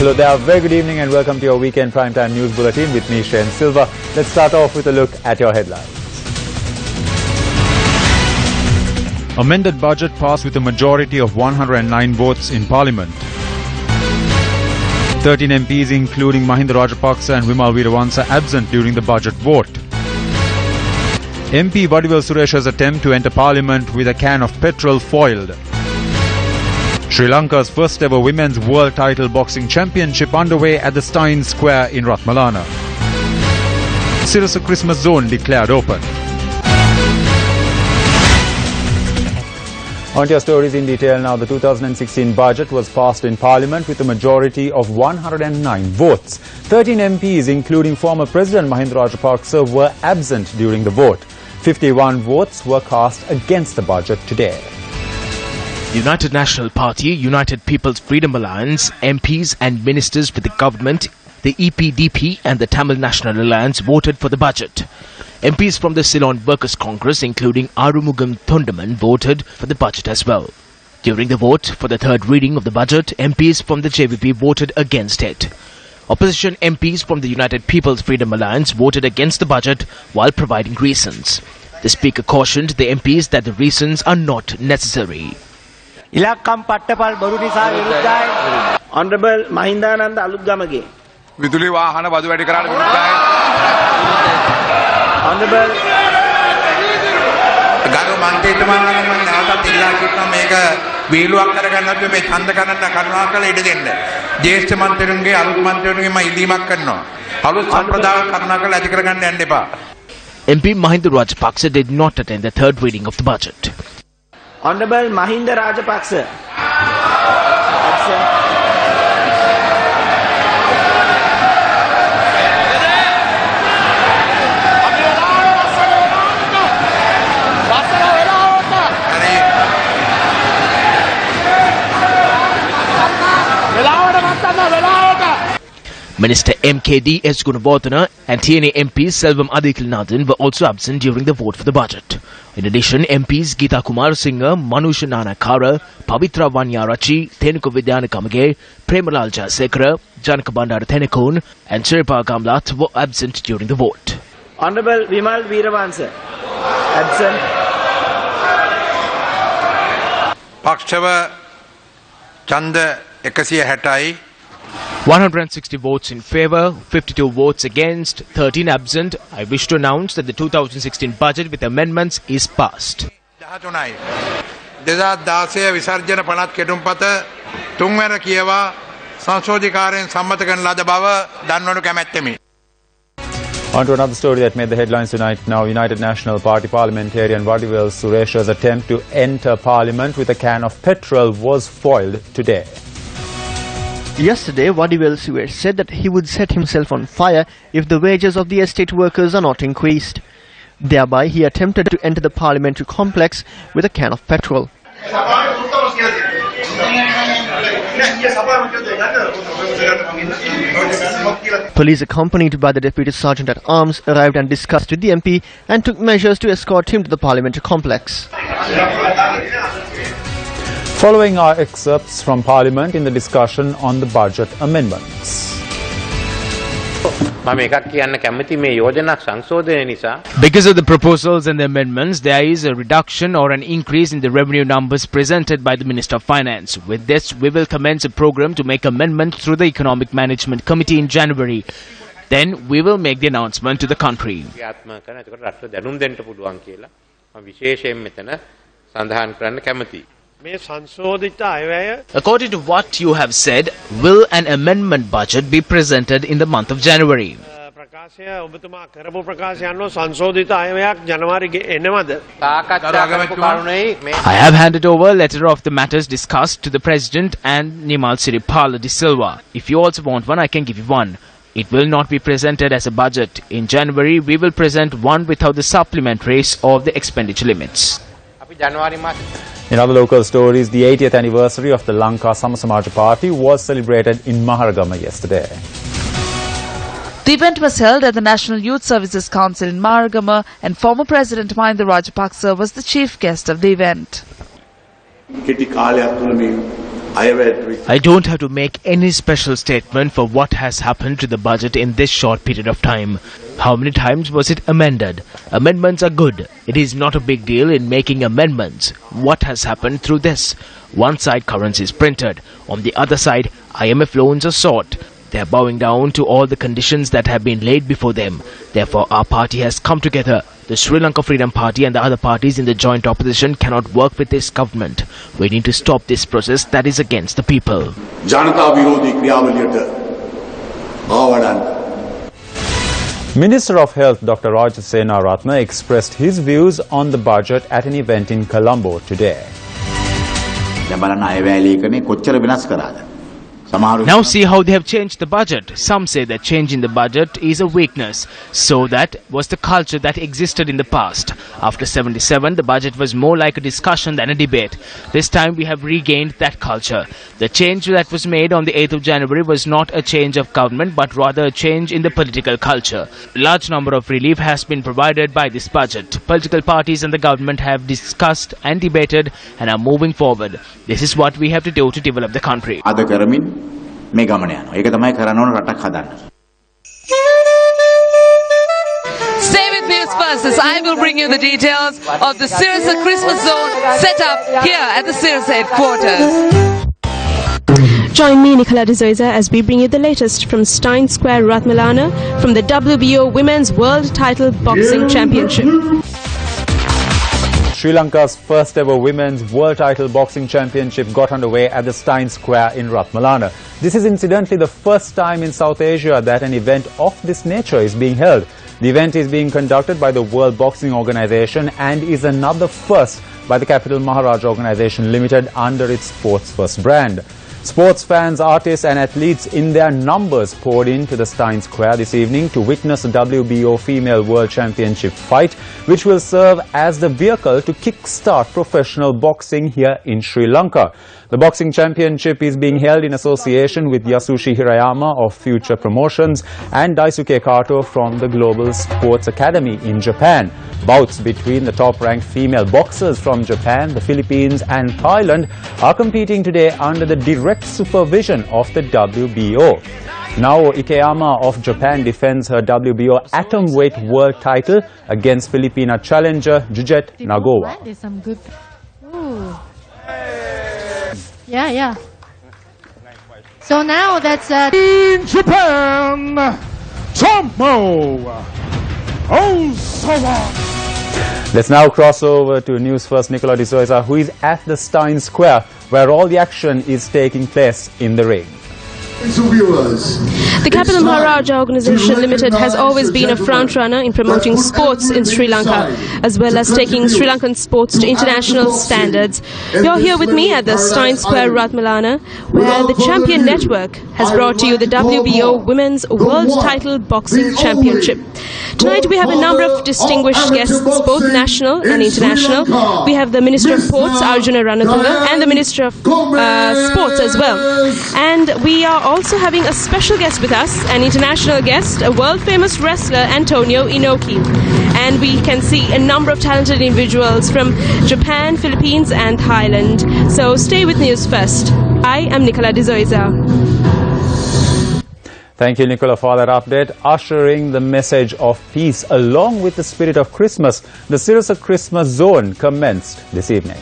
Hello there, very good evening and welcome to your weekend primetime news bulletin with me, Sharon Silva. Let's start off with a look at your headlines. Amended budget passed with a majority of 109 votes in Parliament. 13 MPs including Mahinda Rajapaksa and Wimal Weerawansa absent during the budget vote. MP Vadivel Suresh's attempt to enter Parliament with a can of petrol foiled. Sri Lanka's first ever Women's World Title Boxing Championship underway at the Stein Square in Ratmalana. Sirasa Christmas Zone declared open. On to your stories in detail now. The 2016 budget was passed in Parliament with a majority of 109 votes. 13 MPs, including former President Mahinda Rajapaksa, were absent during the vote. 51 votes were cast against the budget today. United National Party, United People's Freedom Alliance, MPs and ministers with the government, the EPDP and the Tamil National Alliance voted for the budget. MPs from the Ceylon Workers' Congress, including Arumugam Thundaman, voted for the budget as well. During the vote for the third reading of the budget, MPs from the JVP voted against it. Opposition MPs from the United People's Freedom Alliance voted against the budget while providing reasons. The Speaker cautioned the MPs that the reasons are not necessary. Honorable Mahindananda Alutgamage. විදුලි වාහන බදු වැඩි කරන්න විරුද්ධයි. Honorable ගරු මන්ත්‍රීතුමාණන් මම නැවතත් ඉල්ලා සිටිනවා මේක වීලුවක් කරගන්නත් මේ ඡන්ද කරන්න කරුණාකරලා ඉඩ දෙන්න. ජ්‍යෙෂ්ඨ මන්ත්‍රීතුන්ගේ අලුත් මන්ත්‍රීතුන්ගේ මම ඉල්ලීමක් කරනවා. අලුත් සම්ප්‍රදාය කරුණාකරලා ඇති කරගන්න යන්න එපා. MP Mahinda Rajapaksa did not attend the third reading of the budget. Honorable Mahinda Rajapaksa. Absent. Minister MKD S. Gunawardena and TNA MPs Selvam Adikilnathan were also absent during the vote for the budget. In addition, MPs Geeta Kumar Singha, Manusha Nanakara, Pavitra Vanyarachi, Thenuka Vidyanekamage, Premalal Jayasekara, Janaka Bandara Thenekon and Chiripa Kamlat were absent during the vote. Honorable Wimal Weerawansa. Absent. පක්ෂව ඡන්ද 160යි 160 votes in favour, 52 votes against, 13 absent. I wish to announce that the 2016 budget with amendments is passed. 13යි 2016 විසර්ජන පනත් කෙටුම්පත තුන්වැනි කියවා සංශෝධිකාරයෙන් සම්මත කරන ලද බව දන්වනු කැමැත්තෙමි. On to another story that made the headlines tonight. Now, United National Party parliamentarian Vadivel Suresh's attempt to enter Parliament with a can of petrol was foiled today. Yesterday, Vadivel Suresh said that he would set himself on fire if the wages of the estate workers are not increased. Thereby, he attempted to enter the parliamentary complex with a can of petrol. Police accompanied by the Deputy Sergeant at Arms arrived and discussed with the MP and took measures to escort him to the parliamentary complex. Following are excerpts from Parliament in the discussion on the budget amendments. Because of the proposals and the amendments, there is a reduction or an increase in the revenue numbers presented by the Minister of Finance. With this, we will commence a program to make amendments through the Economic Management Committee in January. Then we will make the announcement to the country. According to what you have said, will an amendment budget be presented in the month of January? I have handed over a letter of the matters discussed to the President and Nimal Siripala de Silva. If you also want one, I can give you one. It will not be presented as a budget. In January, we will present one without the supplementaries of the expenditure limits. In other local stories, the 80th anniversary of the Lanka Samasamaja Party was celebrated in Maharagama yesterday. The event was held at the National Youth Services Council in Maharagama, and former President Mahinda Rajapaksa was the chief guest of the event. I don't have to make any special statement for what has happened to the budget in this short period of time. How many times was it amended? Amendments are good. It is not a big deal in making amendments. What has happened through this? One side currency is printed. On the other side, IMF loans are sought. They are bowing down to all the conditions that have been laid before them. Therefore, our party has come together. The Sri Lanka Freedom Party and the other parties in the joint opposition cannot work with this government. We need to stop this process that is against the people. Minister of Health Dr. Rajasena Ratna expressed his views on the budget at an event in Colombo today. Now see how they have changed the budget. Some say that change in the budget is a weakness. So that was the culture that existed in the past. After 77, the budget was more like a discussion than a debate. This time we have regained that culture. The change that was made on the 8th of January was not a change of government but rather a change in the political culture. A large number of relief has been provided by this budget. Political parties and the government have discussed and debated and are moving forward. This is what we have to do to develop the country. මේ ගමන යනවා. ඒක තමයි කරන්න ඕන රටක් හදන්න. Stay with Newsfirst as I will bring you the details of the Sirasa Christmas zone set up here at the Sirasa headquarters. Join me, Nicola De Souza, as we bring you the latest from Stein Square, Ratmalana, from the WBO Women's World Title Boxing Championship. Sri Lanka's first ever Women's World Title Boxing Championship got underway at the Stein Square in Ratmalana. This is incidentally the first time in South Asia that an event of this nature is being held. The event is being conducted by the World Boxing Organization and is another first by the Capital Maharaj Organization Limited under its Sports First brand. Sports fans, artists and athletes in their numbers poured into the Stein Square this evening to witness the WBO Female World Championship fight, which will serve as the vehicle to kick-start professional boxing here in Sri Lanka. The boxing championship is being held in association with Yasushi Hirayama of Future Promotions and Daisuke Kato from the Global Sports Academy in Japan. Bouts between the top-ranked female boxers from Japan, the Philippines and Thailand are competing today under the direct supervision of the WBO. Now Ikeyama of Japan defends her WBO atomweight world title against Filipina challenger Jujet Nagawa. There's some good. Ooh. Yeah. So now that's in Japan, Tomo Osawa. Let's now cross over to Newsfirst Nicola De Souza, who is at the Stein Square, where all the action is taking place in the ring. The Capital Maharaja Organization Limited has always been a front-runner in promoting sports in Sri Lanka, as well as taking Sri Lankan sports to international standards. You're here with me at the Stein Square, Ratmalana, where the Champion Network has brought to you the WBO Women's World Title Boxing Championship. Tonight we have a number of distinguished guests, both national and international. We have the Minister of Ports, Arjuna Ranatunga, and the Minister of Sports as well. And we are also having a special guest with us, an international guest, a world-famous wrestler, Antonio Inoki. And we can see a number of talented individuals from Japan, Philippines and Thailand. So stay with News First. I am Nicola De Souza. Thank you, Nicola, for that update. Ushering the message of peace along with the spirit of Christmas, the Sirasa Christmas Zone commenced this evening.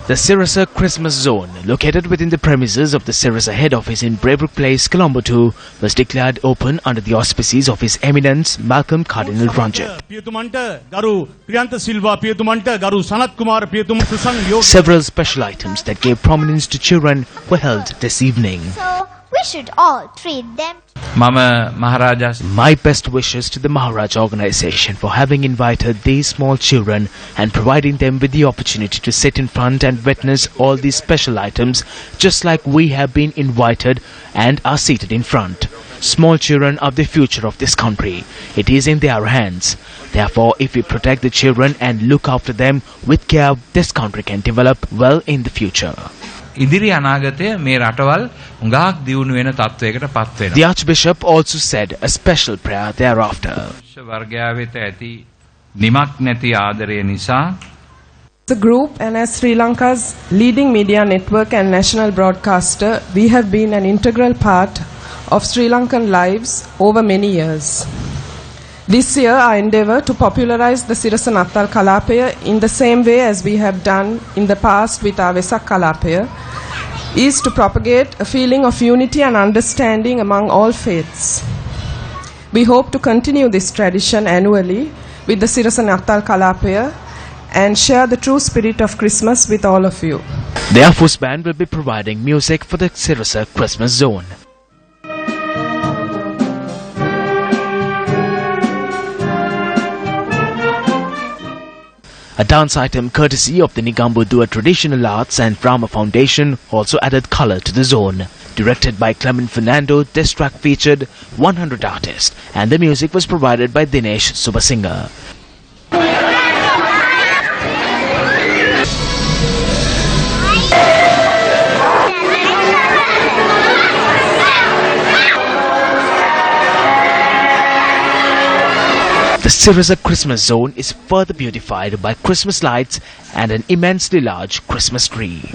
The Sirasa Christmas Zone, located within the premises of the Sirasa head office in Braybrook Place, Colombo 2, was declared open under the auspices of His Eminence Malcolm Cardinal Ranjit. Several special items that gave prominence to children were held this evening. So we should all treat them. My best wishes to the Maharaj organization for having invited these small children and providing them with the opportunity to sit in front and witness all these special items, just like we have been invited and are seated in front. Small children are the future of this country. It is in their hands. Therefore, if we protect the children and look after them with care, this country can develop well in the future. The Archbishop also said a special prayer thereafter. The a group and as Sri Lanka's leading media network and national broadcaster, we have been an integral part of Sri Lankan lives over many years. This year, our endeavour to popularize the Sirasa Nattal Kalapaya in the same way as we have done in the past with our Vesak Kalapaya is to propagate a feeling of unity and understanding among all faiths. We hope to continue this tradition annually with the Sirasa Nattal Kalapaya and share the true spirit of Christmas with all of you. The Air Force Band will be providing music for the Sirasa Christmas Zone. A dance item courtesy of the Nigambu Dua Traditional Arts and Rama Foundation also added colour to the zone. Directed by Clement Fernando, this track featured 100 artists and the music was provided by Dinesh Subasinger. The Sirasa Christmas Zone is further beautified by Christmas lights and an immensely large Christmas tree.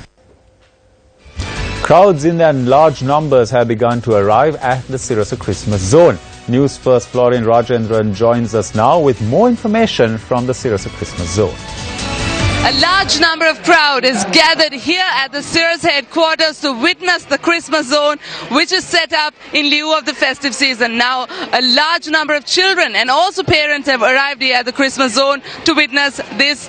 Crowds in large numbers have begun to arrive at the Sirasa Christmas Zone. Newsfirst Florian Rajendran joins us now with more information from the Sirasa Christmas Zone. A large number of crowd is gathered here at the Sirasa headquarters to witness the Christmas zone, which is set up in lieu of the festive season. Now, a large number of children and also parents have arrived here at the Christmas zone to witness this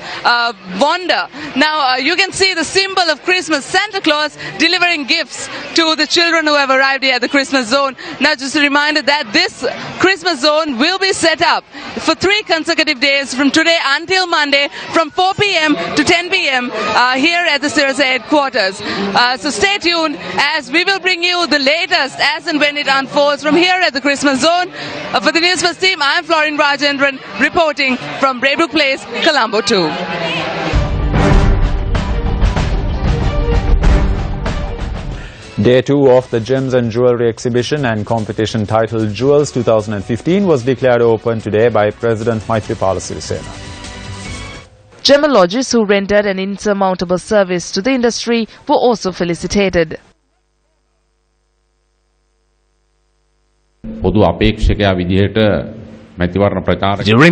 wonder. Now, you can see the symbol of Christmas, Santa Claus delivering gifts to the children who have arrived here at the Christmas zone. Now, just a reminder that this Christmas zone will be set up for 3 consecutive days from today until Monday from 4 p.m. to 10 p.m. Here at the Sirasa headquarters. So stay tuned as we will bring you the latest as and when it unfolds from here at the Christmas zone. For the Newsfirst team, I am Florian Rajendran reporting from Braybrook Place, Colombo 2. Day 2 of the Gems and Jewellery exhibition and competition titled Jewels 2015 was declared open today by President Maithripala Sirisena. Gemologists who rendered an insurmountable service to the industry were also felicitated. During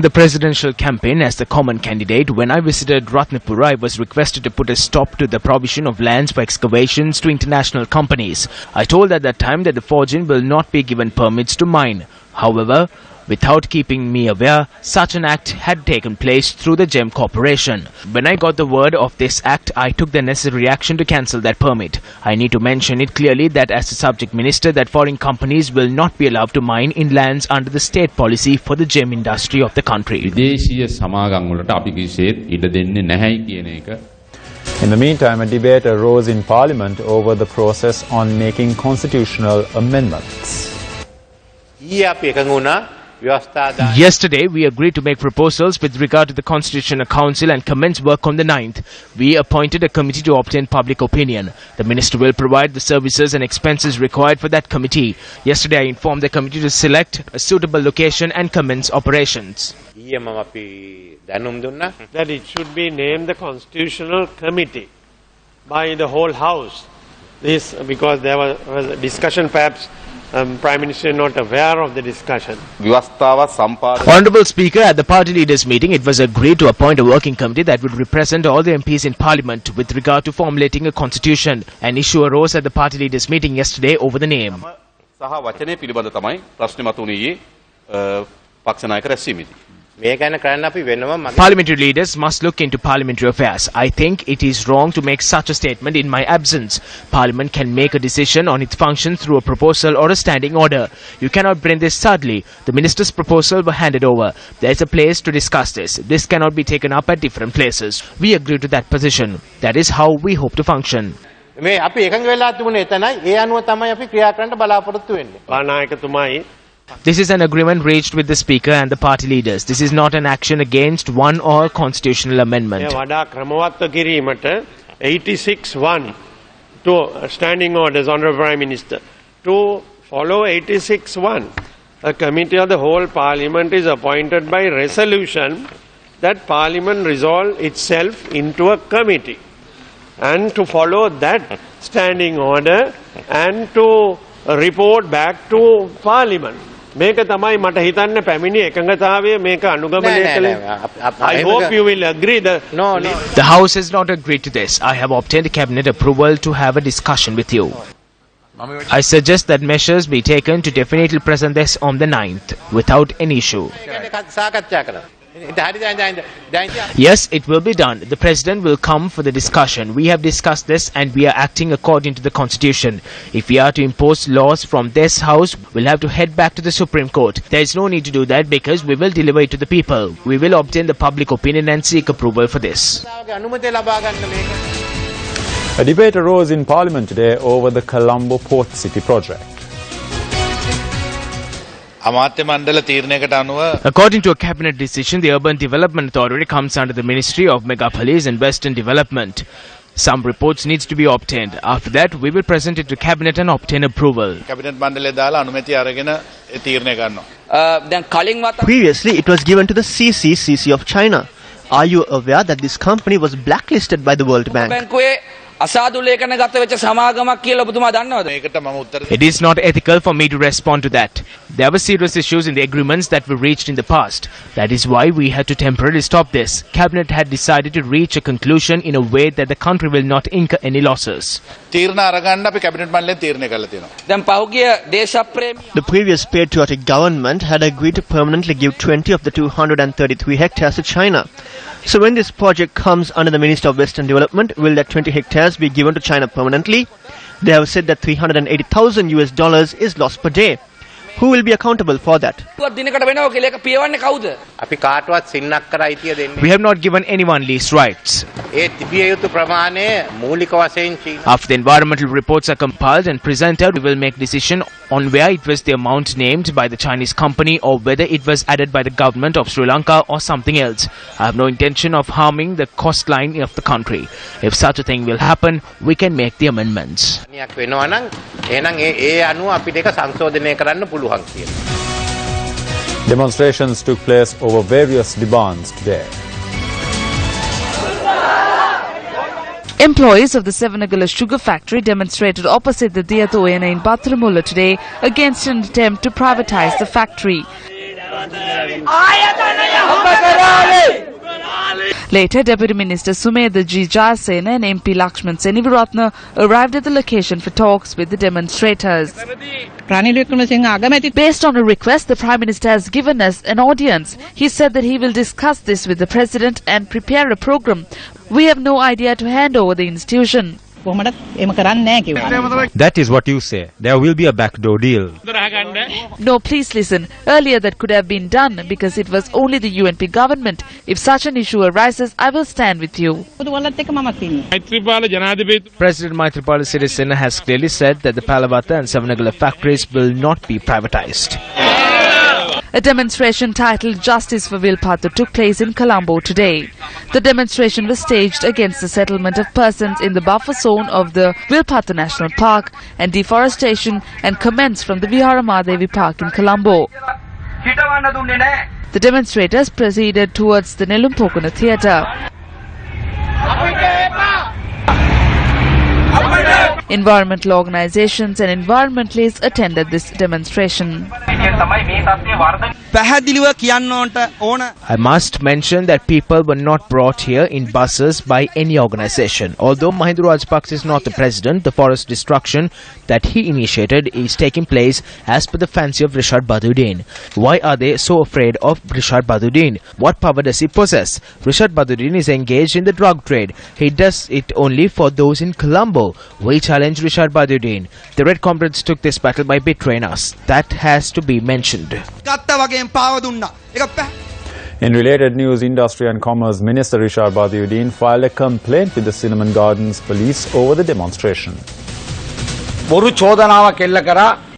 the presidential campaign as the common candidate, when I visited Ratnapura, I was requested to put a stop to the provision of lands for excavations to international companies. I told at that time that the fortune will not be given permits to mine. However, without keeping me aware, such an act had taken place through the GEM Corporation. When I got the word of this act, I took the necessary action to cancel that permit. I need to mention it clearly that as the subject minister that foreign companies will not be allowed to mine in lands under the state policy for the gem industry of the country. In the meantime, a debate arose in Parliament over the process on making constitutional amendments. Yesterday, we agreed to make proposals with regard to the Constitutional Council and commence work on the 9th. We appointed a committee to obtain public opinion. The Minister will provide the services and expenses required for that committee. Yesterday, I informed the committee to select a suitable location and commence operations. That it should be named the Constitutional Committee by the whole House. This because there was a discussion, perhaps Prime Minister not aware of the discussion. Honourable Speaker, at the party leaders meeting, it was agreed to appoint a working committee that would represent all the MPs in Parliament with regard to formulating a constitution. An issue arose at the party leaders meeting yesterday over the name. Parliamentary leaders must look into parliamentary affairs. I think it is wrong to make such a statement in my absence. Parliament can make a decision on its function through a proposal or a standing order. You cannot bring this suddenly. The minister's proposal was handed over. There is a place to discuss this. This cannot be taken up at different places. We agree to that position. That is how we hope to function. This is an agreement reached with the Speaker and the party leaders. This is not an action against one or constitutional amendment. 86-1 to standing orders, Honourable Prime Minister. To follow 86-1, a committee of the whole Parliament is appointed by resolution that Parliament resolve itself into a committee and to follow that standing order and to report back to Parliament. මේක තමයි මට හිතන්න පැමිණි එකඟතාවය මේක අනුගමනය කළේ. I hope you will agree that The House has not agreed to this. I have obtained cabinet approval to have a discussion with you. I suggest that measures be taken to definitely present this on the 9th without any issue. Yes, it will be done. The President will come for the discussion. We have discussed this and we are acting according to the Constitution. If we are to impose laws from this House, we'll have to head back to the Supreme Court. There is no need to do that because we will deliver it to the people. We will obtain the public opinion and seek approval for this. A debate arose in Parliament today over the Colombo Port City project. According to a cabinet decision, the Urban Development Authority comes under the Ministry of Megapolis and Western Development. Some reports needs to be obtained. After that, we will present it to cabinet and obtain approval. Previously, it was given to the CCCC of China. Are you aware that this company was blacklisted by the World Bank? It is not ethical for me to respond to that. There were serious issues in the agreements that were reached in the past. That is why we had to temporarily stop this. Cabinet had decided to reach a conclusion in a way that the country will not incur any losses. The previous patriotic government had agreed to permanently give 20 of the 233 hectares to China. So when this project comes under the Ministry of Western Development, will that 20 hectares be given to China permanently? They have said that $380,000 is lost per day. Who will be accountable for that? We have not given anyone lease rights. After the environmental reports are compiled and presented, we will make decision on where it was the amount named by the Chinese company or whether it was added by the government of Sri Lanka or something else. I have no intention of harming the coastline of the country. If such a thing will happen, we can make the amendments. Demonstrations took place over various demands today. Employees of the Sevanagala sugar factory demonstrated opposite the Diyatoyana in Bathramulla today against an attempt to privatize the factory. Later, Deputy Minister Sumedha G. Jayasena and MP Lakshman Seniviratna arrived at the location for talks with the demonstrators. Based on a request, the Prime Minister has given us an audience. He said that he will discuss this with the President and prepare a program. We have no idea to hand over the institution. That is what you say. There will be a backdoor deal. No, please listen. Earlier that could have been done because it was only the UNP government. If such an issue arises, I will stand with you. President Maithripala Sirisena has clearly said that the Palawata and Savanagala factories will not be privatized. A demonstration titled Justice for Vilpattu took place in Colombo today. The demonstration was staged against the settlement of persons in the buffer zone of the Vilpattu National Park and deforestation and commenced from the Viharamadevi Park in Colombo. The demonstrators proceeded towards the Nelumpokuna Theatre. Environmental organizations and environmentalists attended this demonstration. I must mention that people were not brought here in buses by any organization. Although Mahinda Rajapaksa is not the president, the forest destruction that he initiated is taking place as per the fancy of Rishad Baduddin. Why are they so afraid of Rishad Baduddin? What power does he possess? Rishad Baduddin is engaged in the drug trade. He does it only for those in Colombo. We challenge Rishad Baduddin. The Red Comrades took this battle by betraying us. That has to be mentioned. In related news, Industry and Commerce Minister Rishad Baduddin filed a complaint with the Cinnamon Gardens police over the demonstration.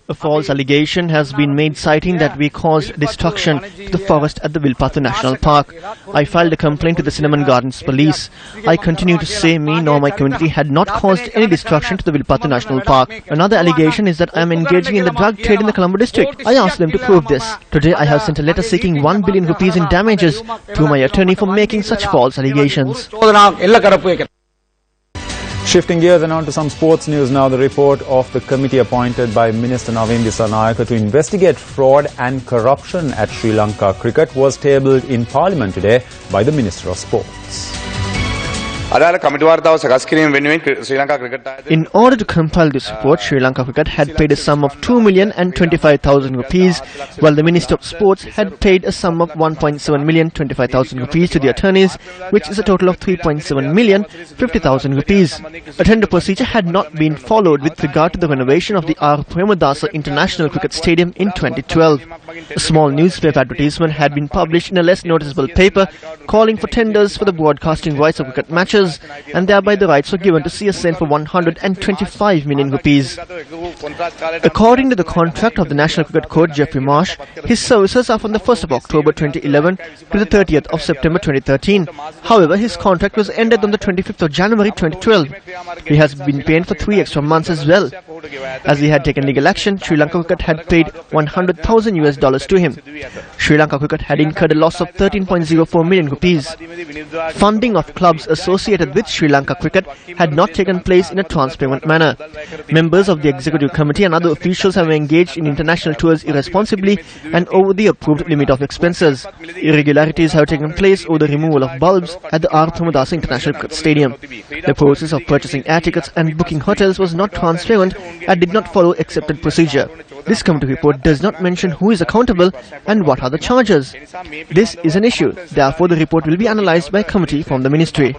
A false allegation has been made citing that we caused destruction to the forest at the Vilpattu National Park. I filed a complaint to the Cinnamon Gardens Police. I continue to say me nor my community had not caused any destruction to the Vilpattu National Park. Another allegation is that I am engaging in the drug trade in the Colombo district. I asked them to prove this. Today I have sent a letter seeking 1 billion rupees in damages to my attorney for making such false allegations. Shifting gears and on to some sports news now. The report of the committee appointed by Minister Naveen Dissanayake to investigate fraud and corruption at Sri Lanka cricket was tabled in Parliament today by the Minister of Sports. In order to compile this report, Sri Lanka Cricket had paid a sum of 2,025,000 rupees, while the Minister of Sports had paid a sum of 1,725,000 rupees to the attorneys, which is a total of 3,750,000 rupees. A tender procedure had not been followed with regard to the renovation of the R. Premadasa International Cricket Stadium in 2012. A small newspaper advertisement had been published in a less noticeable paper calling for tenders for the broadcasting rights of cricket matches, and thereby the rights were given to CSN for 125 million rupees. According to the contract of the National Cricket Coach Jeffrey Marsh, his services are from the 1st of October 2011 to the 30th of September 2013. However, his contract was ended on the 25th of January 2012. He has been paid for 3 extra months as well. As he had taken legal action, Sri Lanka Cricket had paid $100,000 to him. Sri Lanka Cricket had incurred a loss of 13.04 million rupees. Funding of clubs associated with Sri Lanka Cricket had not taken place in a transparent manner. Members of the executive committee and other officials have engaged in international tours irresponsibly and over the approved limit of expenses. Irregularities have taken place over the removal of bulbs at the R. Premadasa International Cricket Stadium. The process of purchasing air tickets and booking hotels was not transparent and did not follow accepted procedure. This committee report does not mention who is accountable and what are the charges. This is an issue. Therefore, the report will be analysed by a committee from the ministry.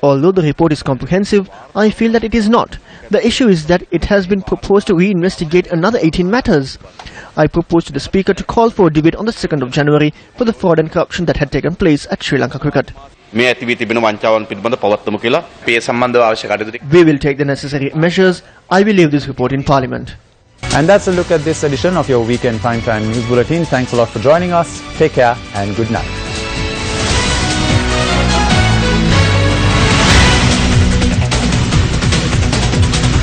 Although the report is comprehensive, I feel that it is not. The issue is that it has been proposed to reinvestigate another 18 matters. I propose to the Speaker to call for a debate on the 2nd of January for the fraud and corruption that had taken place at Sri Lanka Cricket. We will take the necessary measures. I will leave this report in Parliament. And that's a look at this edition of your Weekend Primetime News Bulletin. Thanks a lot for joining us. Take care and good night.